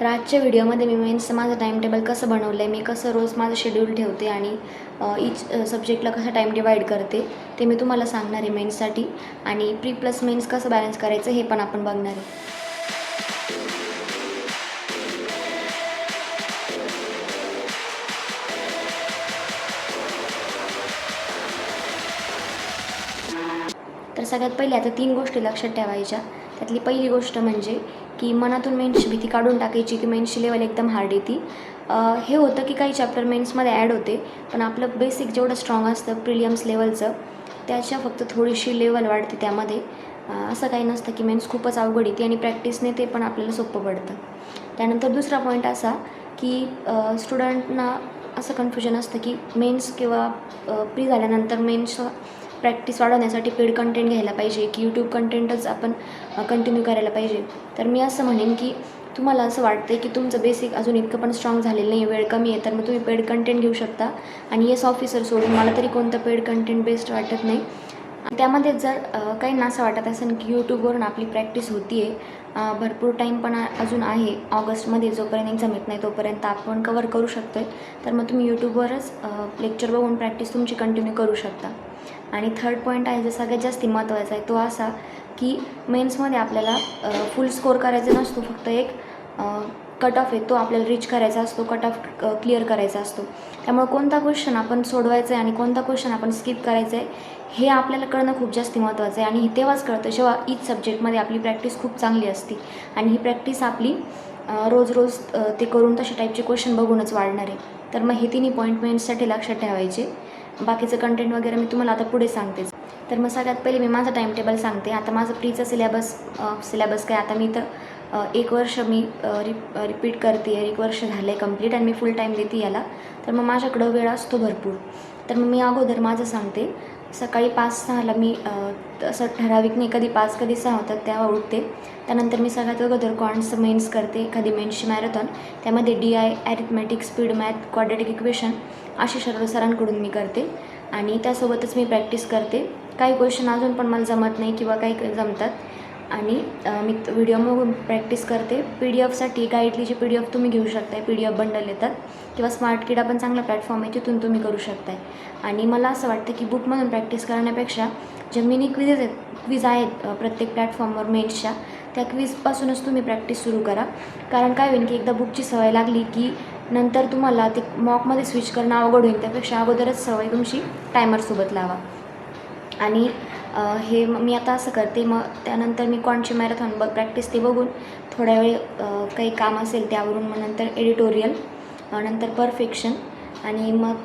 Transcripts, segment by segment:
तर आजच्या व्हिडिओमध्ये मी मेन्सचं माझं टाईम टेबल कसं बनवलं आहे, मी कसं रोज माझं शेड्यूल ठेवते आणि ईच सब्जेक्टला कसं टाईम डिवाईड करते ते मी तुम्हाला सांगणार आहे मेन्ससाठी. आणि प्री प्लस मेन्स कसं बॅलन्स करायचं हे पण आपण बघणार आहे. तर सगळ्यात पहिले आता 3 गोष्टी लक्षात ठेवायच्या. त्यातली पहिली गोष्ट म्हणजे की मनातून मेन्सची भीती काढून टाकायची की मेन्सची लेवल एकदम हार्ड येते. हे होतं की काही चॅप्टर मेन्समध्ये ॲड होते, पण आपलं बेसिक जेवढं स्ट्रॉंग असतं प्रिलियम्स लेवलचं त्याच्या फक्त थोडीशी लेवल वाढते त्यामध्ये. असं काही नसतं की मेन्स खूपच अवघड येते आणि प्रॅक्टिसने ते पण आपल्याला सोपं पडतं. त्यानंतर दुसरा पॉईंट असा की स्टुडंटना असं कन्फ्युजन असतं की मेन्स किंवा प्री झाल्यानंतर मेन्स प्रॅक्टिस वाढवण्यासाठी पेड कंटेंट घ्यायला पाहिजे की यूट्यूब कंटेंटच आपण कंटिन्यू करायला पाहिजे. तर मी असं म्हणेन की तुम्हाला असं वाटतं की तुमचं बेसिक अजून इतकं पण स्ट्रॉंग झालेलं नाही, वेळ कमी आहे, तर मग तुम्ही पेड कंटेंट घेऊ शकता. आणि येस ऑफिसर सोडून मला तरी कोणतं पेड कंटेंट बेस्ट वाटत नाही. त्यामध्ये जर काहींना असं वाटत असेल की यूट्यूबवरून आपली प्रॅक्टिस होती आहे, भरपूर टाईम पण अजून आहे, ऑगस्टमध्ये जोपर्यंत एक्झाम येत नाही तोपर्यंत आपण कवर करू शकतो आहे, तर मग तुम्ही यूट्यूबवरच लेक्चर बघून प्रॅक्टिस तुमची कंटिन्यू करू शकता. आणि थर्ड पॉईंट आहे जो सगळ्यात जास्त महत्त्वाचा आहे तो असा की मेन्समध्ये आपल्याला फुल स्कोअर करायचा नसतो, फक्त एक कट ऑफ आहे तो आपल्याला रीच करायचा असतो, कट ऑफ क्लिअर करायचा असतो. त्यामुळे कोणता क्वेश्चन आपण सोडवायचा आहे आणि कोणता क्वेश्चन आपण स्किप करायचं आहे हे आपल्याला कळणं खूप जास्त महत्त्वाचं आहे. आणि हे तेव्हाच कळतं जेव्हा ईच सब्जेक्टमध्ये आपली प्रॅक्टिस खूप चांगली असते आणि ही प्रॅक्टिस आपली रोज रोज ते करून तशा टाईपचे क्वेश्चन बघूनच वाढणार आहे. तर मग हे तिन्ही पॉईंट मेन्ससाठी लक्षात ठेवायचे. बाकीचं कंटेंट वगैरे मी तुम्हाला आता पुढे सांगतेच. तर मग सगळ्यात पहिले मी माझं टाईम टेबल सांगते. आता माझं प्रीचं सिलेबस काय, आता मी तर 1 वर्ष मी रिपीट करते आहे, 1 वर्ष झालं आहे कंप्लीट आणि मी फुल टाईम देते याला. तर मग माझ्याकडं वेळ असतो भरपूर. तर मग मी अगोदर माझं सांगते. सकाळी 5-6ला मी असं ठराविक नाही, कधी 5 कधी 6 होतात तेव्हा उठते. त्यानंतर मी सगळ्यात अगोदर क्वांट्सचं मेन्स करते, एखादी मेन्सची मॅरेथॉन. त्यामध्ये DI, arithmetic, speed math, quadratic equation असे सर्व सरांकडून मी करते आणि त्यासोबतच मी प्रॅक्टिस करते. काही क्वेश्चन अजून पण मला जमत नाही किंवा काही जमतात आणि मी व्हिडिओ बघून प्रॅक्टिस करते. PDF गाईडलीची PDF तुम्ही घेऊ शकताय, PDF बंडल येतात किंवा स्मार्ट किडा पण चांगला प्लॅटफॉर्म आहे, तिथून तुम्ही करू शकताय. आणि मला असं वाटतं की बुकमधून प्रॅक्टिस करण्यापेक्षा ज्या मिनी क्विज आहेत प्रत्येक प्लॅटफॉर्मवर मेन्सच्या, त्या क्विजपासूनच तुम्ही प्रॅक्टिस सुरू करा. कारण काय होईल की एकदा बुकची सवय लागली की नंतर तुम्हाला ते मॉकमध्ये स्विच करणं अवघड होईल. त्यापेक्षा अगोदरच सवय तुमची टायमरसोबत लावा. आणि हे मी आता असं करते. मग त्यानंतर मी क्वांटची मॅरेथॉन प्रॅक्टिस ते बघून थोड्या वेळ काही काम असेल त्यावरून, मग नंतर एडिटोरियल, नंतर परफेक्शन आणि मग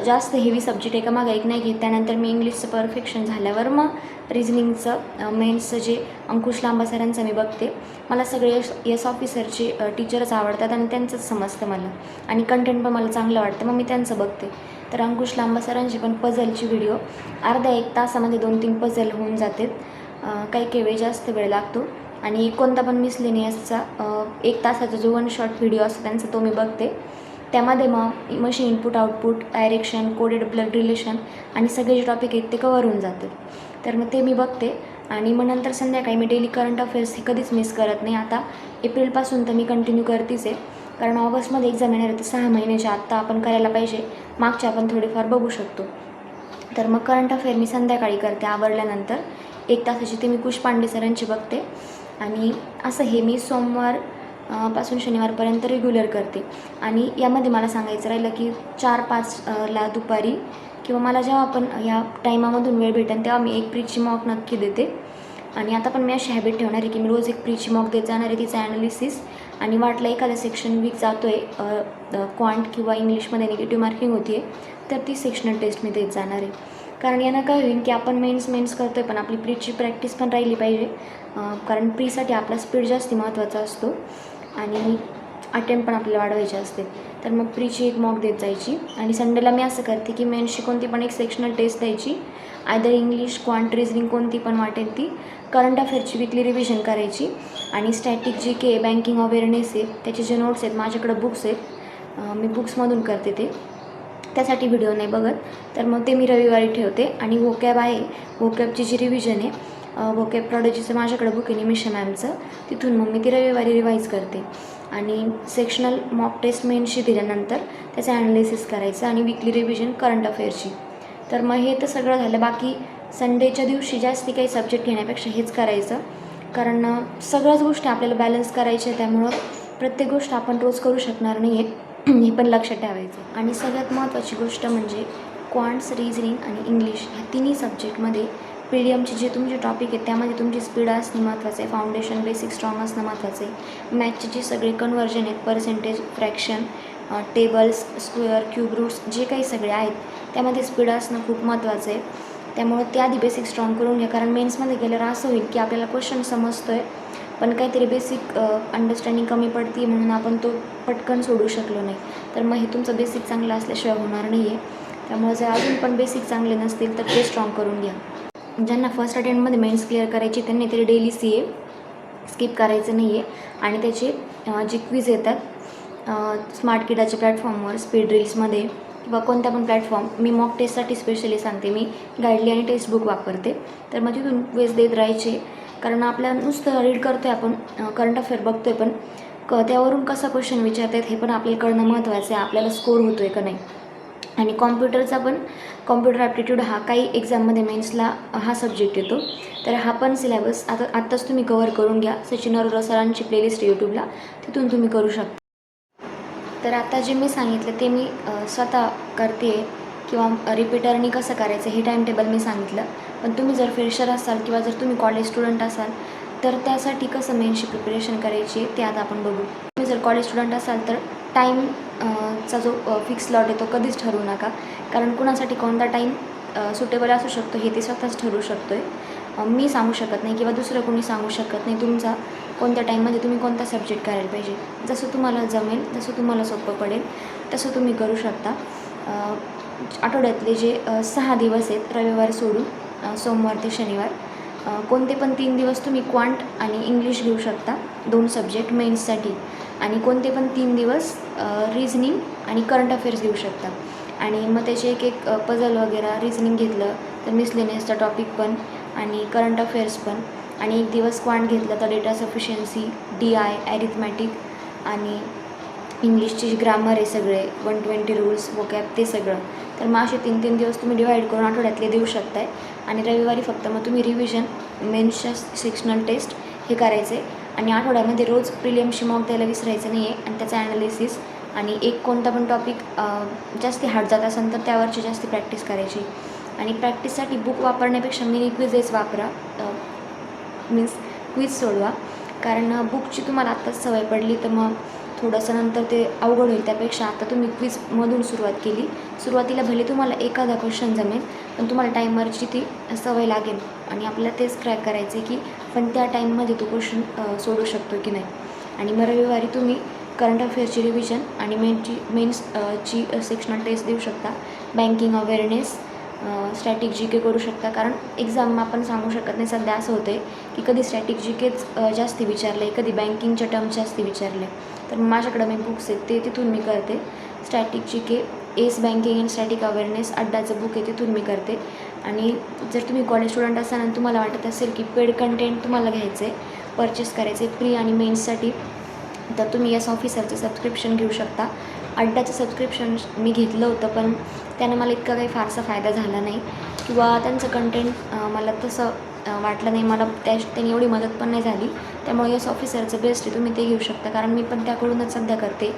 जास्त हेवी सब्जेक्ट एकामागे एक नाही घेत. त्यानंतर मी इंग्लिशचं परफेक्शन झाल्यावर मग रिझनिंगचं मेन्सचं जे अंकुश लांबा सरांचं मी बघते. मला सगळे येस ऑफिसरचे टीचरच आवडतात आणि त्यांचंच समजतं मला आणि कंटेंट पण मला चांगलं वाटतं, मग मी त्यांचं बघते. तर अंकुश लांबा सरांची पण पझलची व्हिडिओ अर्धा 1 तासामध्ये 2-3 पझल होऊन जातात. काही वेळ जास्त वेळ लागतो. आणि कोणता पण मिसलेनियसचा 1 तासाचा जो 1 शॉर्ट व्हिडिओ असतो त्यांचा तो मी बघते. त्यामध्ये मग machine input output, direction, coded blood relation आणि सगळे जे टॉपिक आहेत ते कवर होऊन जातात. तर मग ते मी बघते. आणि मग नंतर संध्याकाळी मी डेली करंट अफेअर्स हे कधीच मिस करत नाही. आता एप्रिलपासून तर मी कंटिन्यू करतेच आहे, कारण ऑगस्टमध्ये एक्झाम येणार आहे, तर 6 महिन्याच्या आत्ता आपण करायला पाहिजे. मागच्या आपण थोडेफार बघू शकतो. तर मग करंट अफेअर मी संध्याकाळी करते आवरल्यानंतर 1 तासाची. ते मी कुश पांडे सरांची बघते. आणि असं हे मी सोमवार पासून शनिवारपर्यंत रेग्युलर करते. आणि यामध्ये मला सांगायचं राहिलं की 4-5ला दुपारी किंवा मला जेव्हा पण ह्या टायमामधून वेळ भेटेल तेव्हा मी एक प्रीची मॉक नक्की देते. आणि आता पण मी अशी हॅबिट ठेवणार आहे की मी रोज एक प्रीची मॉक देत जाणार आहे, तिचं ॲनालिसिस. आणि वाटलं एखादा सेक्शन वीक जातो आहे, क्वांट किंवा इंग्लिशमध्ये निगेटिव्ह मार्किंग होती आहे, तर ती सेक्शनल टेस्ट मी देत जाणार आहे. कारण यानं काय होईल की आपण मेन्स करतो आहे, पण आपली प्रीची प्रॅक्टिस पण राहिली पाहिजे. कारण प्रीसाठी आपला स्पीड जास्त महत्त्वाचा असतो आणि अटेम्प्ट पण आपल्याला वाढवायचे असते. तर मग प्रीची एक मॉक देत जायची. आणि संडेला मी असं करते की मेन्सची कोणती पण एक सेक्शनल टेस्ट द्यायची, आयदर इंग्लिश, क्वांट, रिझनिंग कोणती पण वाटेल ती. करंट अफेअरची वीकली रिव्हिजन करायची. आणि स्टॅटिक GK, बँकिंग अवेअरनेस आहे, त्याचे जे नोट्स आहेत माझ्याकडं बुक्स आहेत, मी बुक्समधून करते ते, त्यासाठी व्हिडिओ नाही बघत. तर मग ते मी रविवारी ठेवते. आणि वोकॅब आहे, वोकॅबची जी रिव्हिजन आहे, वोकॅब प्रॉडॉजीचं माझ्याकडे बुक आहे निमिषा मॅमचं, तिथून मग मी ती रविवारी रिवाईज करते. आणि सेक्शनल मॉक टेस्ट मेन्सची दिल्यानंतर त्याचं ॲनालिसिस करायचं आणि विकली रिव्हिजन करंट अफेअर्सची. तर मग हे तर सगळं झालं. बाकी संडेच्या दिवशी जास्ती काही सब्जेक्ट घेण्यापेक्षा हेच करायचं, कारण सगळ्याच गोष्टी आपल्याला बॅलन्स करायच्या, त्यामुळं प्रत्येक गोष्ट आपण रोज करू शकणार नाही आहे, हे पण लक्षात ठेवायचं. आणि सगळ्यात महत्त्वाची गोष्ट म्हणजे क्वांट्स, रिझनिंग आणि इंग्लिश ह्या तिन्ही सब्जेक्टमध्ये पीडीएमचे जे तुमचे टॉपिक आहेत त्यामध्ये तुमची स्पीड असणं महत्त्वाचं आहे, फाउंडेशन बेसिक स्ट्रॉंग असणं महत्त्वाचं आहे. मॅथचे जे सगळे कन्वर्जन आहेत, percentage, fraction, tables, square, cube roots जे काही सगळे आहेत त्यामध्ये स्पीड असणं खूप महत्त्वाचं आहे. त्यामुळं ते आधी बेसिक स्ट्रॉंग करून घ्या, कारण मेन्समध्ये गेल्यावर असं होईल की आपल्याला क्वेश्चन समजतो आहे पण काहीतरी बेसिक अंडरस्टँडिंग कमी पडते म्हणून आपण तो पटकन सोडू शकलो नाही. तर मग हे तुमचं बेसिक चांगलं असल्याशिवाय होणार नाही आहे. त्यामुळे जर अजून पण बेसिक चांगले नसतील तर ते स्ट्रॉंग करून घ्या. ज्यांना फर्स्ट अटेम्प्टमध्ये मेन्स क्लिअर करायची त्यांनी तरी डेली CA स्किप करायचं नाही आहे. आणि त्याचे जे क्विज येतात स्मार्ट किडाच्या प्लॅटफॉर्मवर, स्पीड रील्समध्ये किंवा कोणत्या पण प्लॅटफॉर्म, मी मॉक टेस्टसाठी स्पेशली सांगते, मी गाईडली आणि टेक्स्टबुक वापरते. तर मग तिथून क्विज देत राहायचे, कारण आपल्याला नुसतं रीड करतो आहे आपण, करंट अफेअर बघतो आहे, पण त्यावरून कसा क्वेश्चन विचारत आहेत हे पण आपल्याला कळणं महत्त्वाचं आहे, आपल्याला स्कोर होतो आहे का नाही. आणि कॉम्प्युटरचा पण, कॉम्प्युटर ॲप्टिट्यूड हा काही एक्झाममध्ये मेन्सला हा सब्जेक्ट येतो. तर हा पण सिलेबस आत्ताच तुम्ही कवर करून घ्या. सचिन अरोरा सरांची प्लेलिस्ट यूट्यूबला, तिथून तुम्ही करू शकता. तर आता जे मी सांगितलं ते मी स्वतः करते किंवा रिपीटरनी कसं करायचं हे टाईम टेबल मी सांगितलं. पण तुम्ही जर फ्रेशर असाल किंवा जर तुम्ही कॉलेज स्टुडंट असाल तर त्यासाठी कसं मेन्सची प्रिपरेशन करायची ते आता आपण बघू. तुम्ही जर कॉलेज स्टुडंट असाल तर टाईम चा जो फिक्स स्लॉट आहे तो कधीच ठरवू नका, कारण कुणासाठी कोणता टाईम सुटेबल असू शकतो हे ते स्वतःच ठरवू शकतो आहे. मी सांगू शकत नाही किंवा दुसरं कोणी सांगू शकत नाही तुमचा कोणत्या टाईममध्ये तुम्ही कोणता सब्जेक्ट करायला पाहिजे. जसं तुम्हाला जमेल, जसं तुम्हाला सोपं पडेल तसं तुम्ही करू शकता. आठवड्यातले जे 6 दिवस आहेत रविवार सोडून सोमवार ते शनिवार, कोणते पण 3 दिवस तुम्ही क्वांट आणि इंग्लिश घेऊ शकता, 2 सब्जेक्ट मेन्ससाठी. आणि कोणते पण 3 दिवस रिझनिंग आणि करंट अफेअर्स घेऊ शकता. आणि मग त्याचे एक पझल वगैरे, रिझनिंग घेतलं तर मिसलेनियसचा टॉपिक पण आणि करंट अफेअर्स पण. आणि एक दिवस क्वांट घेतलं तर डेटा सफिशियन्सी, DI, ॲरिथमॅटिक आणि इंग्लिशची ग्रामर आहे सगळे, 120 रूल्स, वोकॅब ते सगळं. तर मग असे 3-3 दिवस तुम्ही डिवाईड करून आठवड्यातले देऊ शकताय. आणि रविवारी फक्त मग तुम्ही रिव्हिजन, मेन्सच्या सेक्शनल टेस्ट हे करायचे. आणि आठवड्यामध्ये रोज प्रिलियमची मॉक द्यायला विसरायचं नाही आहे. आणि त्याचा ॲनालिसिस आणि एक कोणता पण टॉपिक जास्ती हार्ड जात असेल तर त्यावरची जास्ती प्रॅक्टिस करायची. आणि प्रॅक्टिससाठी बुक वापरण्यापेक्षा मिनी क्विजेस वापरा, मीन्स क्विज सोडवा. कारण बुकची तुम्हाला आत्ताच सवय पडली तर मग थोडंसं नंतर ते अवघड होईल. त्यापेक्षा आता तुम्ही क्विजमधून सुरुवात केली, सुरुवातीला भले तुम्हाला एखादा क्वेश्चन जमेल पण तुम्हाला टायमरची ती सवय लागेल आणि आपल्याला तेच क्रॅक करायचे की पण त्या टाईममध्ये तो क्वेश्चन सोडू शकतो की नाही. आणि मग रविवारी तुम्ही करंट अफेअर्सची रिव्हिजन आणि मेन्सची सेक्शनल टेस्ट देऊ शकता. बँकिंग अवेअरनेस, स्टॅटिक GK करू शकता, कारण एक्झाम आपण सांगू शकत नाही. सध्या असं होतं आहे की कधी स्टॅटिक GKच जास्ती विचारलं आहे, कधी बँकिंगच्या टर्म्स जास्ती विचारले. तर माझ्याकडं मी बुक्स आहेत ते तिथून मी करते. स्टॅटिक GK, एस बँकिंग अँड स्टॅटिक अवेअरनेस, अड्डाचं बुक आहे तिथून मी करते. आणि जर तुम्ही कॉलेज स्टुडंट असाल आणि तुम्हाला वाटत असेल की पेड कंटेंट तुम्हाला घ्यायचं आहे, परचेस करायचं आहे प्री आणि मेन्ससाठी, तर तुम्ही एस ऑफिसरचं सबस्क्रिप्शन घेऊ शकता. अड्डाचं सबस्क्रिप्शन मी घेतलं होतं पण त्यानं मला इतका काही फारसा फायदा झाला नाही किंवा त्यांचं कंटेंट मला तसं वाटलं नाही, मला त्यांनी एवढी मदत पण नाही झाली. त्यामुळे एस ऑफिसरचं बेस्ट आहे, तुम्ही ते घेऊ शकता, कारण मी पण त्याकडूनच सध्या करते.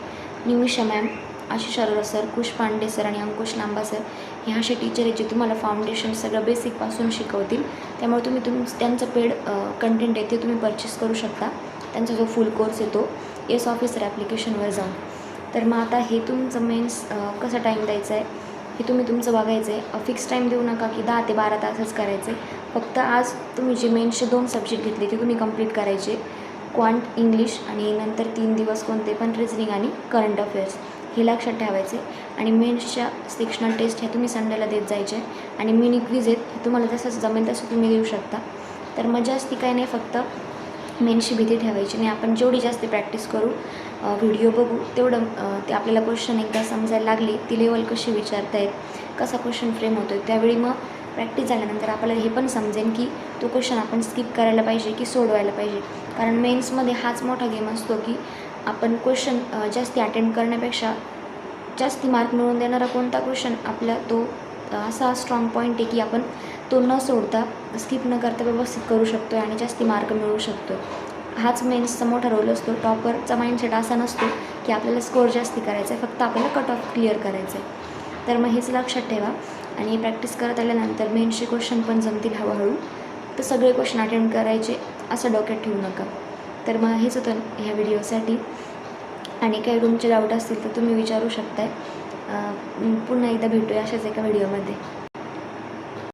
निमिषा मॅम, आशिष अरोरा सर, कुश पांडे सर आणि अंकुश लांबा सर हे असे टीचर आहेत जे तुम्हाला फाउंडेशन सगळं बेसिकपासून शिकवतील. त्यामुळे तुम्ही त्यांचं पेड कंटेंट आहे ते तुम्ही परचेस करू शकता. त्यांचा जो फुल कोर्स येतो एस ऑफिसर ॲप्लिकेशनवर जाऊन. तर मग आता हे तुमचं मेन्स कसा टाईम द्यायचा आहे हे तुम्ही तुमचं बघायचं आहे. फिक्स टाईम देऊ नका की 10 ते 12 तासच करायचे. फक्त आज तुम्ही जे मेन्सचे 2 सब्जेक्ट घेतले ते तुम्ही कंप्लीट करायचे, क्वांट, इंग्लिश, आणि नंतर 3 दिवस कोणते पण रिझनिंग आणि करंट अफेअर्स हे लक्षात ठेवायचे. आणि मेन्सच्या सेक्शनल टेस्ट हे तुम्ही संडेला देत जायचे. आणि मिनी क्विज आहेत हे तुम्हाला जसं जमेल तसं तुम्ही देऊ शकता. तर मग जास्ती काही नाही, फक्त मेन्सची भीती ठेवायची नाही. आपण जेवढी जास्त प्रॅक्टिस करू, व्हिडिओ बघू, तेवढं ते आपल्याला क्वेश्चन एकदा समजायला लागली, ती लेवल कशी विचारतायत, कसा क्वेश्चन फ्रेम होतो आहे, त्यावेळी मग प्रॅक्टिस झाल्यानंतर आपल्याला हे पण समजेल की तो क्वेश्चन आपण स्किप करायला पाहिजे की सोडवायला पाहिजे. कारण मेन्समध्ये हाच मोठा गेम असतो की आपण क्वेश्चन जास्ती अटेंड करण्यापेक्षा जास्ती मार्क मिळवून देणारा कोणता क्वेश्चन आपला तो असा स्ट्रॉंग पॉईंट आहे की आपण तो न सोडता स्किप न करता व्यवस्थित करू शकतो आणि जास्ती मार्क मिळवू शकतो. हाच मेन्सचा मोठा रोल असतो. टॉपरचा माइंडसेट असा नसतो की आपल्याला स्कोअर जास्ती करायचा आहे, फक्त आपल्याला कट ऑफ क्लिअर करायचं आहे. तर मग हेच लक्षात ठेवा आणि प्रॅक्टिस करत आल्यानंतर मेन्सचे क्वेश्चन पण जमतील हळूहळू. तर सगळे क्वेश्चन अटेंड करायचे असं डोक्यात ठेवू नका. तर मग हेच होतं ह्या व्हिडिओसाठी. आणि काही तुमचे डाऊट असतील तर तुम्ही विचारू शकताय. पुन्हा एकदा भेटूया अशाच एका व्हिडिओमध्ये.